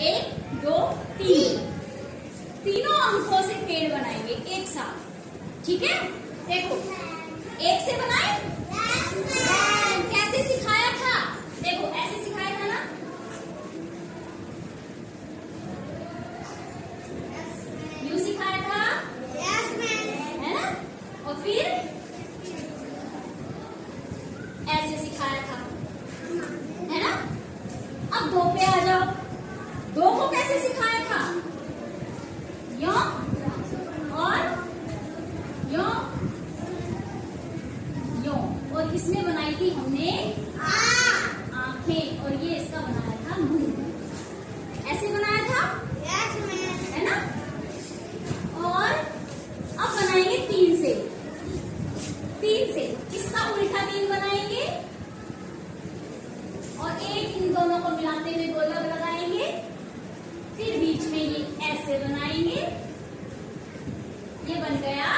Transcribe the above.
1 2 3, तीनों अंकों से पेड़ बनाएंगे एक साथ। ठीक है, देखो एक से बनाए, कैसे सिखाया था, देखो ऐसे सिखाया था ना, यू सिखाया था, है ना, और फिर ऐसे सिखाया था, है ना। अब 2 पे आ जाओ, 2 को कैसे सिखाया था, यो और यो, यो, और इसमें बनाई थी हमने आंखें, और ये इसका बनाया था मुंह, ऐसे बनाया था, है ना। और अब बनाएंगे 3 से, 3 से इसका उल्टा 3 बनाएंगे, और एक इन दोनों को मिलाते हुए गोला लगाएंगे, फिर बीच में ये ऐसे बनाएंगे, ये बन गया